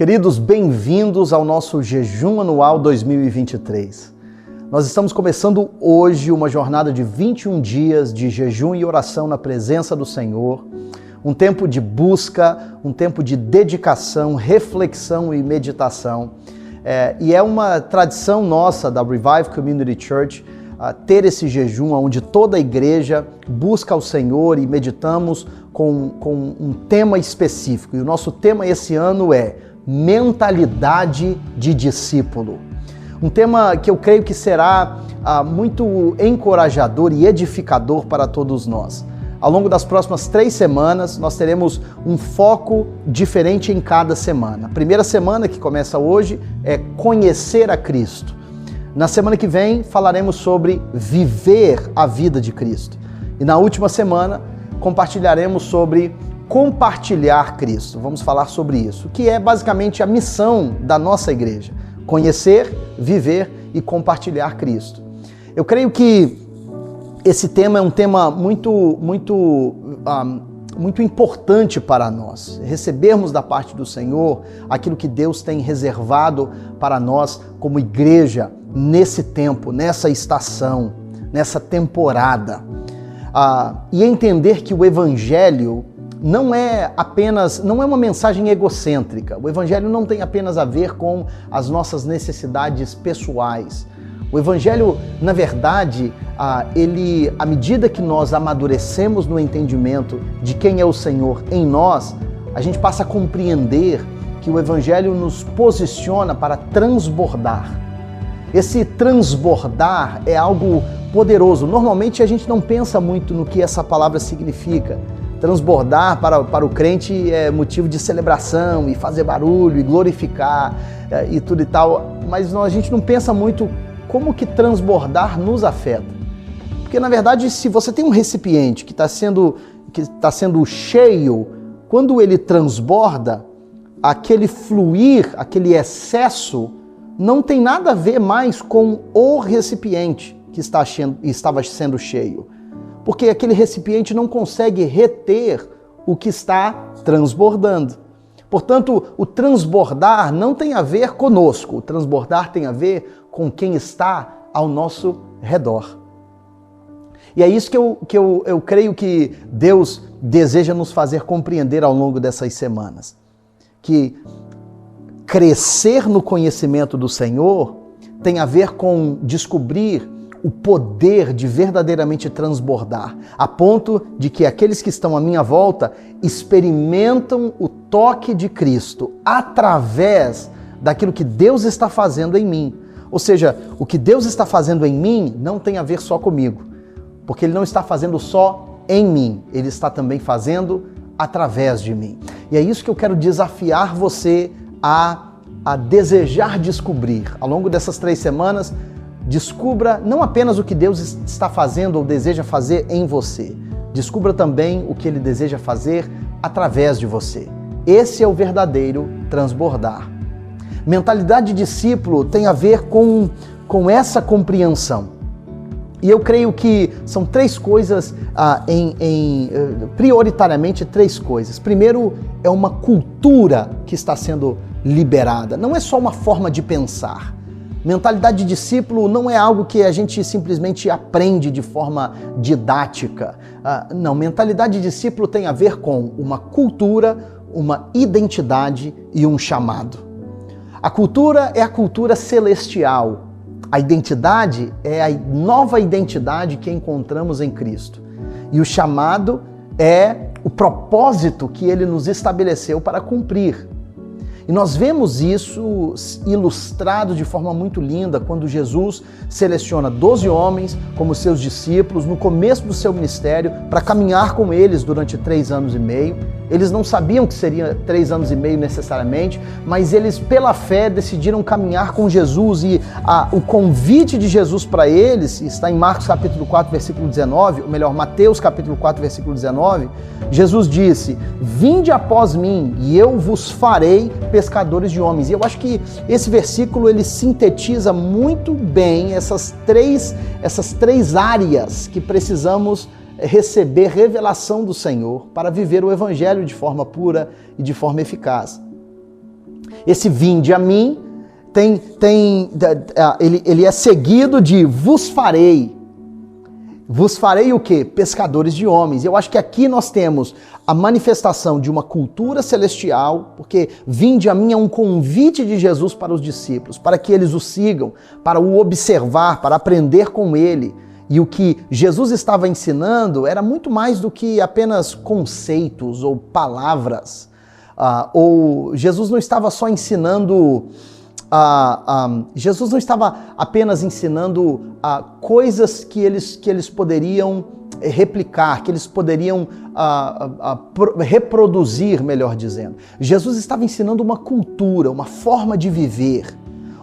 Queridos, bem-vindos ao nosso Jejum Anual 2023. Nós estamos começando hoje uma jornada de 21 dias de jejum e oração na presença do Senhor, um tempo de busca, um tempo de dedicação, reflexão e meditação. E é uma tradição nossa da Revive Community Church ter esse jejum onde toda a igreja busca ao Senhor e meditamos com um tema específico. E o nosso tema esse ano é mentalidade de discípulo. Um tema que eu creio que será muito encorajador e edificador para todos nós. Ao longo das próximas 3 semanas, nós teremos um foco diferente em cada semana. A primeira semana, que começa hoje, é conhecer a Cristo. Na semana que vem, falaremos sobre viver a vida de Cristo. E na última semana, compartilharemos sobre compartilhar Cristo. Vamos falar sobre isso, que é basicamente a missão da nossa igreja. Conhecer, viver e compartilhar Cristo. Eu creio que esse tema é um tema muito importante para nós. Recebermos da parte do Senhor aquilo que Deus tem reservado para nós como igreja nesse tempo, nessa estação, nessa temporada. E entender que o Evangelho não é uma mensagem egocêntrica. O Evangelho não tem apenas a ver com as nossas necessidades pessoais. O Evangelho, na verdade, à medida que nós amadurecemos no entendimento de quem é o Senhor em nós, a gente passa a compreender que o Evangelho nos posiciona para transbordar. Esse transbordar é algo poderoso. Normalmente a gente não pensa muito no que essa palavra significa. Transbordar para o crente é motivo de celebração e fazer barulho e glorificar e tudo e tal, mas a gente não pensa muito como que transbordar nos afeta. Porque na verdade, se você tem um recipiente que está sendo cheio, quando ele transborda, aquele fluir, aquele excesso, não tem nada a ver mais com o recipiente que estava sendo cheio. Porque aquele recipiente não consegue reter o que está transbordando. Portanto, o transbordar não tem a ver conosco, o transbordar tem a ver com quem está ao nosso redor. E é isso que eu creio que Deus deseja nos fazer compreender ao longo dessas semanas. Que crescer no conhecimento do Senhor tem a ver com descobrir o poder de verdadeiramente transbordar, a ponto de que aqueles que estão à minha volta experimentam o toque de Cristo através daquilo que Deus está fazendo em mim. Ou seja, o que Deus está fazendo em mim não tem a ver só comigo, porque Ele não está fazendo só em mim, Ele está também fazendo através de mim. E é isso que eu quero desafiar você a desejar descobrir. Ao longo dessas 3 semanas, descubra não apenas o que Deus está fazendo ou deseja fazer em você, descubra também o que Ele deseja fazer através de você. Esse é o verdadeiro transbordar. Mentalidade de discípulo tem a ver com essa compreensão. E eu creio que são 3 coisas, prioritariamente 3 coisas. Primeiro, é uma cultura que está sendo liberada. Não é só uma forma de pensar. Mentalidade de discípulo não é algo que a gente simplesmente aprende de forma didática. Não, mentalidade de discípulo tem a ver com uma cultura, uma identidade e um chamado. A cultura é a cultura celestial. A identidade é a nova identidade que encontramos em Cristo. E o chamado é o propósito que Ele nos estabeleceu para cumprir. E nós vemos isso ilustrado de forma muito linda quando Jesus seleciona 12 homens como seus discípulos no começo do seu ministério para caminhar com eles durante 3 anos e meio. Eles não sabiam que seria 3 anos e meio necessariamente, mas eles pela fé decidiram caminhar com Jesus e o convite de Jesus para eles está em Marcos capítulo 4, versículo 19, ou melhor, Mateus capítulo 4, versículo 19. Jesus disse: "Vinde após mim e eu vos farei pescadores de homens." E eu acho que esse versículo ele sintetiza muito bem essas três áreas que precisamos receber revelação do Senhor para viver o Evangelho de forma pura e de forma eficaz. Esse vinde a mim ele é seguido de vos farei. Vos farei o quê? Pescadores de homens. Eu acho que aqui nós temos a manifestação de uma cultura celestial, porque vinde a mim é um convite de Jesus para os discípulos, para que eles o sigam, para o observar, para aprender com ele. E o que Jesus estava ensinando era muito mais do que apenas conceitos ou palavras. Ou Jesus não estava só ensinando... Jesus não estava apenas ensinando coisas que eles poderiam replicar, que eles poderiam reproduzir, melhor dizendo. Jesus estava ensinando uma cultura, uma forma de viver,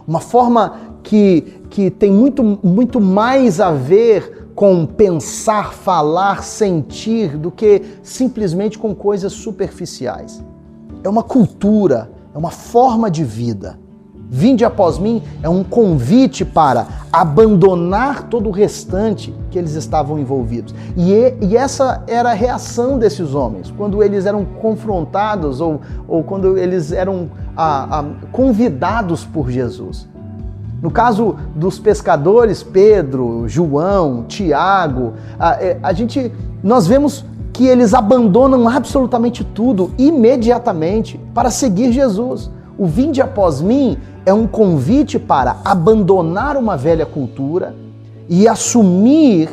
uma forma que tem muito mais a ver com pensar, falar, sentir, do que simplesmente com coisas superficiais. É uma cultura, é uma forma de vida. Vinde após mim é um convite para abandonar todo o restante que eles estavam envolvidos. E essa era a reação desses homens, quando eles eram confrontados ou quando eles eram convidados por Jesus. No caso dos pescadores, Pedro, João, Tiago, nós vemos que eles abandonam absolutamente tudo imediatamente para seguir Jesus. O vinde após mim é um convite para abandonar uma velha cultura e assumir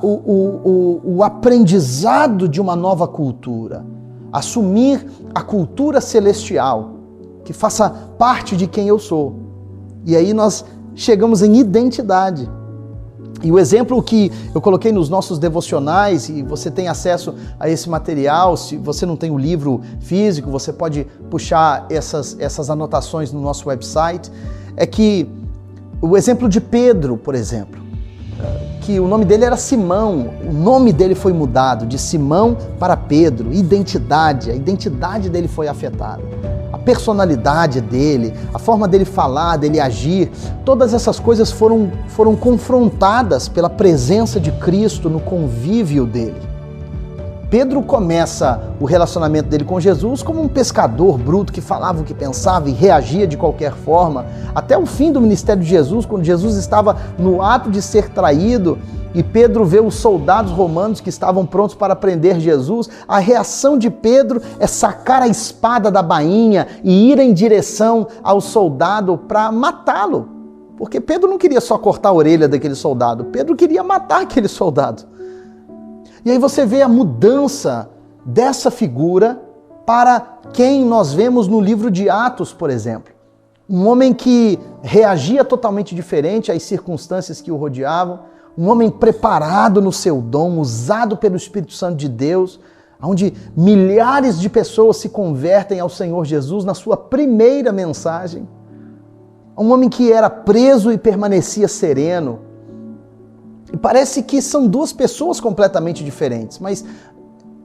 o aprendizado de uma nova cultura. Assumir a cultura celestial, que faça parte de quem eu sou. E aí nós chegamos em identidade. E o exemplo que eu coloquei nos nossos devocionais, e você tem acesso a esse material, se você não tem o livro físico, você pode puxar essas anotações no nosso website, é que o exemplo de Pedro, por exemplo, que o nome dele era Simão, o nome dele foi mudado de Simão para Pedro, a identidade dele foi afetada. A personalidade dele, a forma dele falar, dele agir, todas essas coisas foram confrontadas pela presença de Cristo no convívio dele. Pedro começa o relacionamento dele com Jesus como um pescador bruto que falava o que pensava e reagia de qualquer forma. Até o fim do ministério de Jesus, quando Jesus estava no ato de ser traído, e Pedro vê os soldados romanos que estavam prontos para prender Jesus, a reação de Pedro é sacar a espada da bainha e ir em direção ao soldado para matá-lo. Porque Pedro não queria só cortar a orelha daquele soldado, Pedro queria matar aquele soldado. E aí você vê a mudança dessa figura para quem nós vemos no livro de Atos, por exemplo. Um homem que reagia totalmente diferente às circunstâncias que o rodeavam, um homem preparado no seu dom, usado pelo Espírito Santo de Deus, onde milhares de pessoas se convertem ao Senhor Jesus na sua primeira mensagem. Um homem que era preso e permanecia sereno. E parece que são duas pessoas completamente diferentes, mas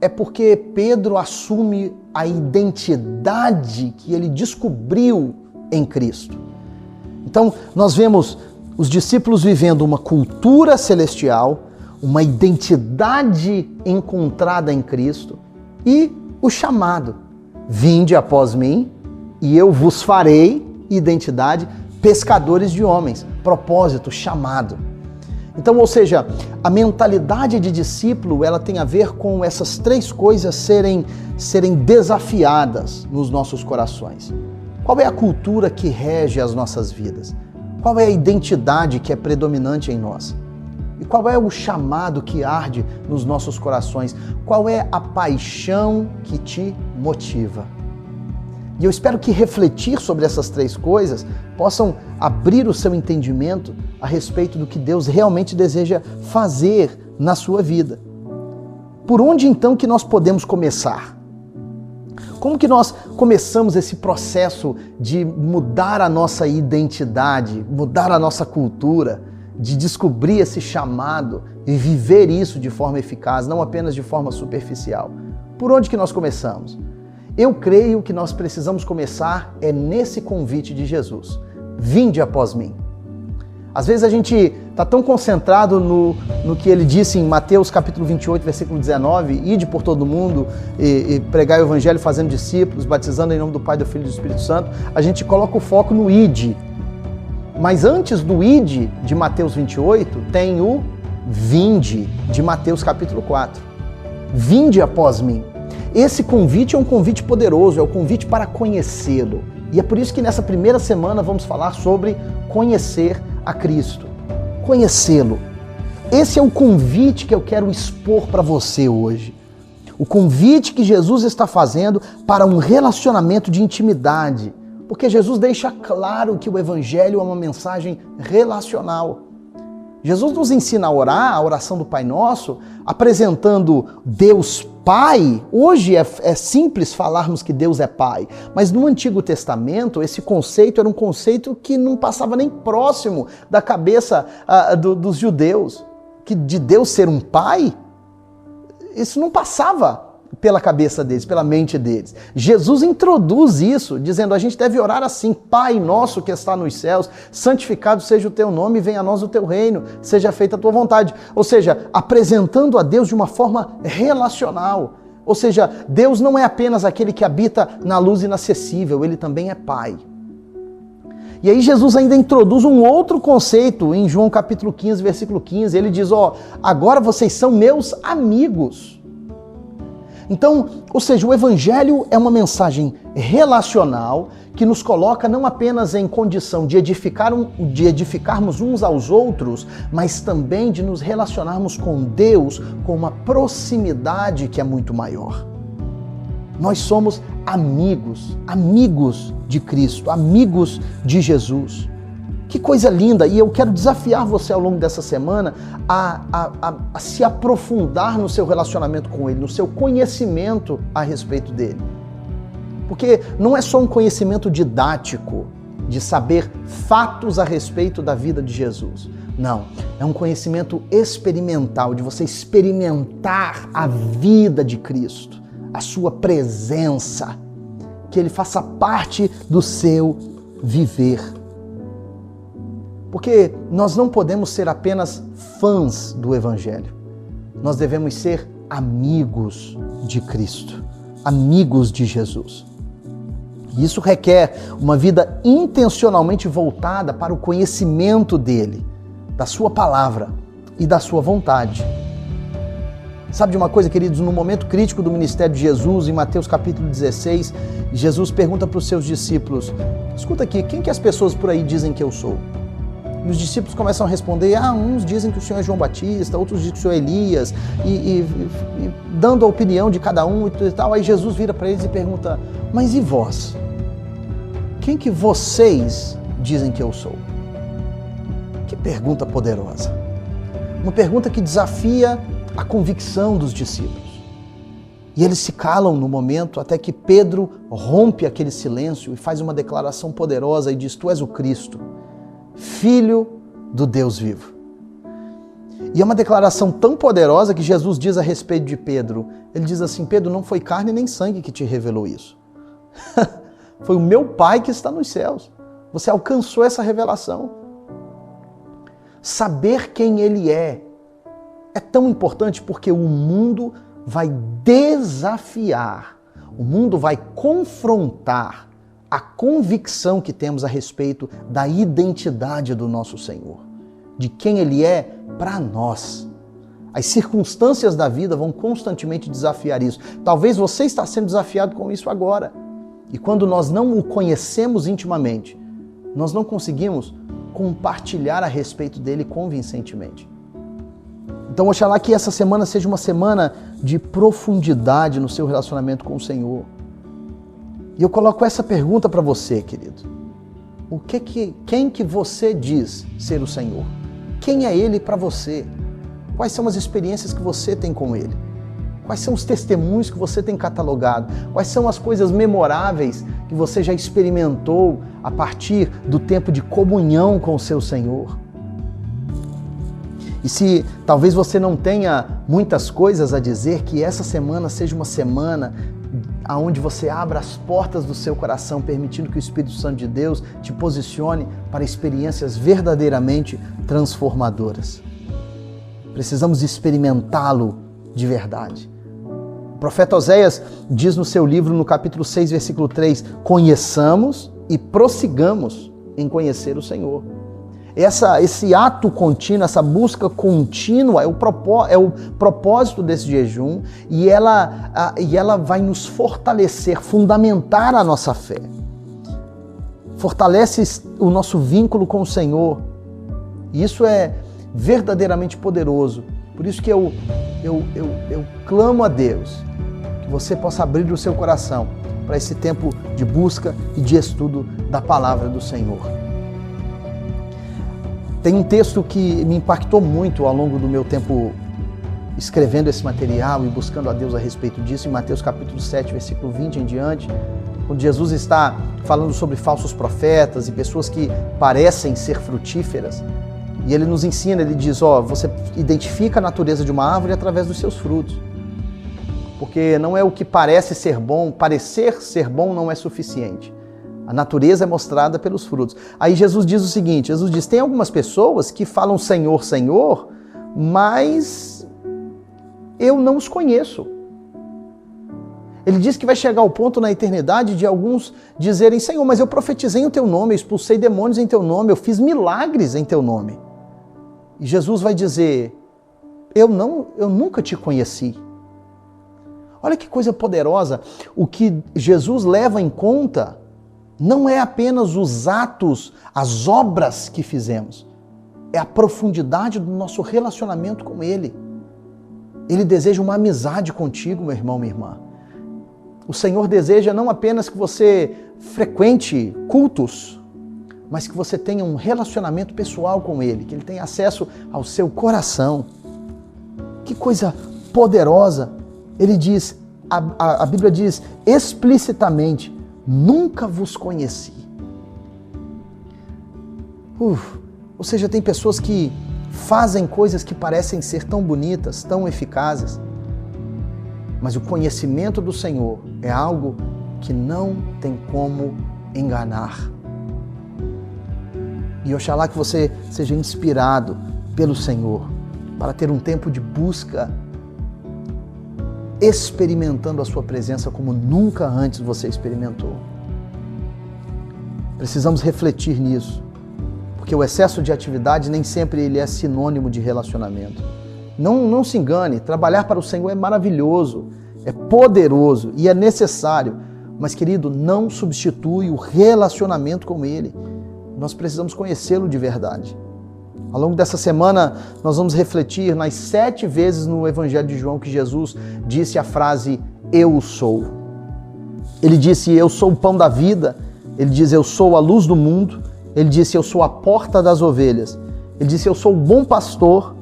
é porque Pedro assume a identidade que ele descobriu em Cristo. Então, nós vemos os discípulos vivendo uma cultura celestial, uma identidade encontrada em Cristo e o chamado. Vinde após mim e eu vos farei, identidade, pescadores de homens. Propósito, chamado. Então, ou seja, a mentalidade de discípulo, ela tem a ver com essas três coisas serem desafiadas nos nossos corações. Qual é a cultura que rege as nossas vidas? Qual é a identidade que é predominante em nós? E qual é o chamado que arde nos nossos corações? Qual é a paixão que te motiva? E eu espero que refletir sobre essas três coisas possam abrir o seu entendimento a respeito do que Deus realmente deseja fazer na sua vida. Por onde então que nós podemos começar? Como que nós começamos esse processo de mudar a nossa identidade, mudar a nossa cultura, de descobrir esse chamado e viver isso de forma eficaz, não apenas de forma superficial? Por onde que nós começamos? Eu creio que nós precisamos começar nesse convite de Jesus. Vinde após mim. Às vezes a gente está tão concentrado no que ele disse em Mateus capítulo 28, versículo 19, ide por todo mundo e pregai o evangelho fazendo discípulos, batizando em nome do Pai, do Filho e do Espírito Santo, a gente coloca o foco no ide. Mas antes do ide de Mateus 28, tem o vinde de Mateus capítulo 4. Vinde após mim. Esse convite é um convite poderoso, é o convite para conhecê-lo. E é por isso que nessa primeira semana vamos falar sobre conhecer a Cristo. Conhecê-lo. Esse é o convite que eu quero expor para você hoje. O convite que Jesus está fazendo para um relacionamento de intimidade. Porque Jesus deixa claro que o Evangelho é uma mensagem relacional. Jesus nos ensina a orar, a oração do Pai Nosso, apresentando Deus Pai. Hoje é simples falarmos que Deus é Pai, mas no Antigo Testamento esse conceito era um conceito que não passava nem próximo da cabeça dos judeus. Que de Deus ser um Pai, isso não passava pela cabeça deles, pela mente deles. Jesus introduz isso, dizendo, a gente deve orar assim, Pai nosso que está nos céus, santificado seja o teu nome, venha a nós o teu reino, seja feita a tua vontade. Ou seja, apresentando a Deus de uma forma relacional. Ou seja, Deus não é apenas aquele que habita na luz inacessível, ele também é Pai. E aí Jesus ainda introduz um outro conceito em João capítulo 15, versículo 15. Ele diz, agora vocês são meus amigos. Então, ou seja, o Evangelho é uma mensagem relacional que nos coloca não apenas em condição de edificarmos uns aos outros, mas também de nos relacionarmos com Deus com uma proximidade que é muito maior. Nós somos amigos de Cristo, amigos de Jesus. Que coisa linda! E eu quero desafiar você ao longo dessa semana a se aprofundar no seu relacionamento com Ele, no seu conhecimento a respeito dele. Porque não é só um conhecimento didático, de saber fatos a respeito da vida de Jesus. Não, é um conhecimento experimental, de você experimentar a vida de Cristo, a sua presença, que Ele faça parte do seu viver. Porque nós não podemos ser apenas fãs do Evangelho. Nós devemos ser amigos de Cristo, amigos de Jesus. E isso requer uma vida intencionalmente voltada para o conhecimento dele, da sua palavra e da sua vontade. Sabe de uma coisa, queridos? No momento crítico do ministério de Jesus, em Mateus capítulo 16, Jesus pergunta para os seus discípulos, escuta aqui, quem que as pessoas por aí dizem que eu sou? E os discípulos começam a responder, uns dizem que o Senhor é João Batista, outros dizem que o Senhor é Elias, e dando a opinião de cada um e tal. Aí Jesus vira para eles e pergunta, mas e vós? Quem que vocês dizem que eu sou? Que pergunta poderosa. Uma pergunta que desafia a convicção dos discípulos. E eles se calam no momento até que Pedro rompe aquele silêncio e faz uma declaração poderosa e diz, tu és o Cristo, Filho do Deus vivo. E é uma declaração tão poderosa que Jesus diz a respeito de Pedro. Ele diz assim, Pedro, não foi carne nem sangue que te revelou isso. Foi o meu Pai que está nos céus. Você alcançou essa revelação. Saber quem Ele é tão importante porque o mundo vai desafiar, o mundo vai confrontar a convicção que temos a respeito da identidade do nosso Senhor, de quem Ele é para nós. As circunstâncias da vida vão constantemente desafiar isso. Talvez você está sendo desafiado com isso agora. E quando nós não o conhecemos intimamente, nós não conseguimos compartilhar a respeito dele convincentemente. Então, oxalá que essa semana seja uma semana de profundidade no seu relacionamento com o Senhor. E eu coloco essa pergunta para você, querido. Quem que você diz ser o Senhor? Quem é Ele para você? Quais são as experiências que você tem com Ele? Quais são os testemunhos que você tem catalogado? Quais são as coisas memoráveis que você já experimentou a partir do tempo de comunhão com o seu Senhor? E se talvez você não tenha muitas coisas a dizer, que essa semana seja uma semana aonde você abra as portas do seu coração, permitindo que o Espírito Santo de Deus te posicione para experiências verdadeiramente transformadoras. Precisamos experimentá-lo de verdade. O profeta Oséias diz no seu livro, no capítulo 6, versículo 3, conheçamos e prossigamos em conhecer o Senhor. Esse ato contínuo, essa busca contínua é o propósito desse jejum e ela vai nos fortalecer, fundamentar a nossa fé. Fortalece o nosso vínculo com o Senhor. E isso é verdadeiramente poderoso. Por isso que eu clamo a Deus que você possa abrir o seu coração para esse tempo de busca e de estudo da palavra do Senhor. Tem um texto que me impactou muito ao longo do meu tempo escrevendo esse material e buscando a Deus a respeito disso, em Mateus capítulo 7, versículo 20 em diante, quando Jesus está falando sobre falsos profetas e pessoas que parecem ser frutíferas. E ele nos ensina, ele diz, você identifica a natureza de uma árvore através dos seus frutos. Porque não é o que parece ser bom, parecer ser bom não é suficiente. A natureza é mostrada pelos frutos. Aí Jesus diz o seguinte, Jesus diz, tem algumas pessoas que falam Senhor, Senhor, mas eu não os conheço. Ele diz que vai chegar ao ponto na eternidade de alguns dizerem, Senhor, mas eu profetizei em teu nome, eu expulsei demônios em teu nome, eu fiz milagres em teu nome. E Jesus vai dizer, eu nunca te conheci. Olha que coisa poderosa, o que Jesus leva em conta não é apenas os atos, as obras que fizemos, é a profundidade do nosso relacionamento com Ele. Ele deseja uma amizade contigo, meu irmão, minha irmã. O Senhor deseja não apenas que você frequente cultos, mas que você tenha um relacionamento pessoal com Ele, que Ele tenha acesso ao seu coração. Que coisa poderosa! Ele diz, a Bíblia diz explicitamente, nunca vos conheci. Ou seja, tem pessoas que fazem coisas que parecem ser tão bonitas, tão eficazes, mas o conhecimento do Senhor é algo que não tem como enganar. E oxalá que você seja inspirado pelo Senhor para ter um tempo de busca, experimentando a sua presença como nunca antes você experimentou. Precisamos refletir nisso, porque o excesso de atividade nem sempre ele é sinônimo de relacionamento. Não se engane, trabalhar para o Senhor é maravilhoso, é poderoso e é necessário, mas querido, não substitui o relacionamento com Ele. Nós precisamos conhecê-lo de verdade. Ao longo dessa semana, nós vamos refletir nas 7 vezes no Evangelho de João que Jesus disse a frase, eu sou. Ele disse, eu sou o pão da vida. Ele diz, eu sou a luz do mundo. Ele disse, eu sou a porta das ovelhas. Ele disse, eu sou o bom pastor.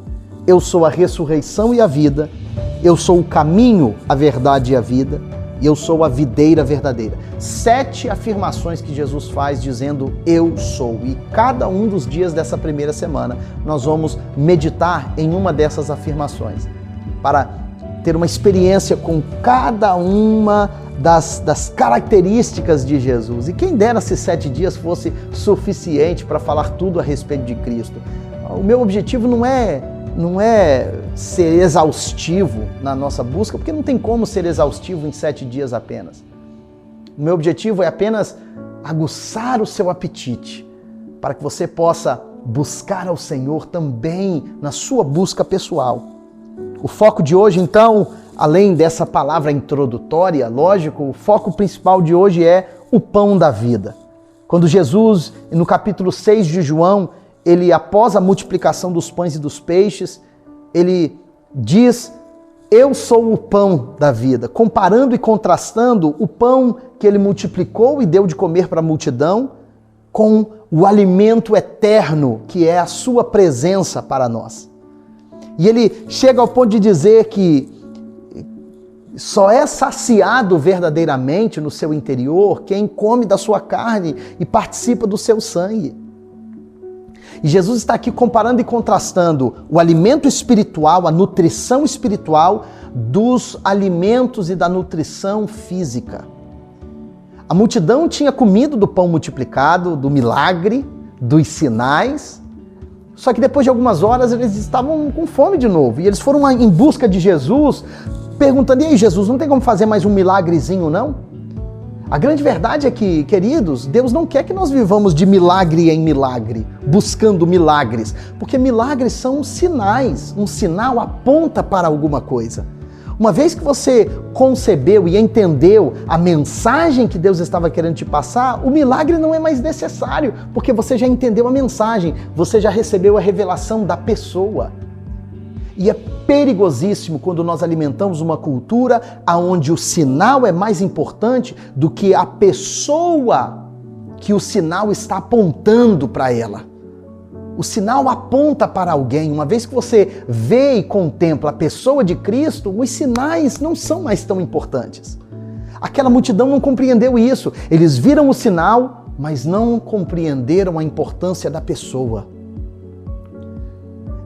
Eu sou a ressurreição e a vida. Eu sou o caminho, a verdade e a vida. E eu sou a videira verdadeira. 7 afirmações que Jesus faz dizendo eu sou. E cada um dos dias dessa primeira semana nós vamos meditar em uma dessas afirmações para ter uma experiência com cada uma das características de Jesus. E quem dera se 7 dias fosse suficiente para falar tudo a respeito de Cristo. O meu objetivo não é ser exaustivo na nossa busca, porque não tem como ser exaustivo em 7 dias apenas. O meu objetivo é apenas aguçar o seu apetite, para que você possa buscar ao Senhor também na sua busca pessoal. O foco de hoje, então, além dessa palavra introdutória, lógico, o foco principal de hoje é o pão da vida. Quando Jesus, no capítulo 6 de João, ele, após a multiplicação dos pães e dos peixes, ele diz, eu sou o pão da vida, comparando e contrastando o pão que ele multiplicou e deu de comer para a multidão com o alimento eterno, que é a sua presença para nós. E ele chega ao ponto de dizer que só é saciado verdadeiramente no seu interior quem come da sua carne e participa do seu sangue. E Jesus está aqui comparando e contrastando o alimento espiritual, a nutrição espiritual, dos alimentos e da nutrição física. A multidão tinha comido do pão multiplicado, do milagre, dos sinais, só que depois de algumas horas eles estavam com fome de novo. E eles foram em busca de Jesus, perguntando: e aí, Jesus, não tem como fazer mais um milagrezinho, não? A grande verdade é que, queridos, Deus não quer que nós vivamos de milagre em milagre, buscando milagres, porque milagres são sinais, um sinal aponta para alguma coisa. Uma vez que você concebeu e entendeu a mensagem que Deus estava querendo te passar, o milagre não é mais necessário, porque você já entendeu a mensagem, você já recebeu a revelação da pessoa. E é perigosíssimo quando nós alimentamos uma cultura onde o sinal é mais importante do que a pessoa que o sinal está apontando para ela. O sinal aponta para alguém. Uma vez que você vê e contempla a pessoa de Cristo, os sinais não são mais tão importantes. Aquela multidão não compreendeu isso. Eles viram o sinal, mas não compreenderam a importância da pessoa.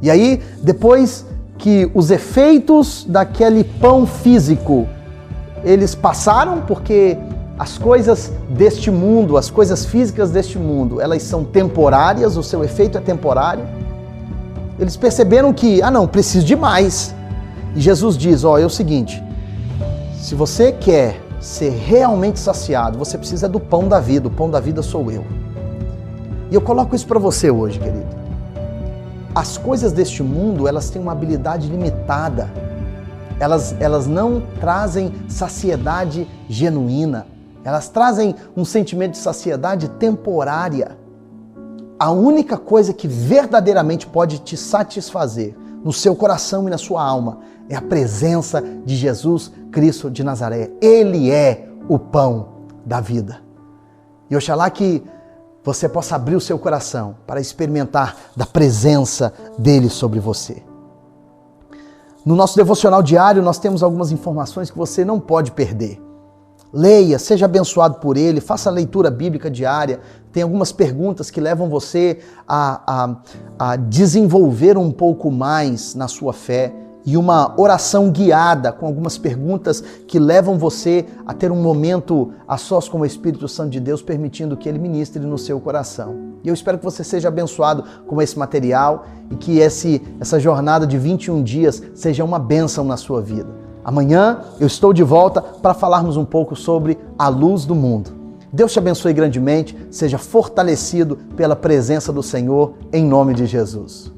E aí, depois que os efeitos daquele pão físico, eles passaram, porque as coisas deste mundo, as coisas físicas deste mundo, elas são temporárias, o seu efeito é temporário. Eles perceberam que, não, preciso de mais. E Jesus diz, é o seguinte, se você quer ser realmente saciado, você precisa do pão da vida, o pão da vida sou eu. E eu coloco isso para você hoje, querido. As coisas deste mundo, elas têm uma habilidade limitada. Elas não trazem saciedade genuína. Elas trazem um sentimento de saciedade temporária. A única coisa que verdadeiramente pode te satisfazer no seu coração e na sua alma é a presença de Jesus Cristo de Nazaré. Ele é o pão da vida. E oxalá que você possa abrir o seu coração para experimentar da presença dele sobre você. No nosso devocional diário, nós temos algumas informações que você não pode perder. Leia, seja abençoado por ele, faça a leitura bíblica diária. Tem algumas perguntas que levam você a desenvolver um pouco mais na sua fé. E uma oração guiada com algumas perguntas que levam você a ter um momento a sós com o Espírito Santo de Deus, permitindo que ele ministre no seu coração. E eu espero que você seja abençoado com esse material e que essa jornada de 21 dias seja uma bênção na sua vida. Amanhã eu estou de volta para falarmos um pouco sobre a luz do mundo. Deus te abençoe grandemente, seja fortalecido pela presença do Senhor, em nome de Jesus.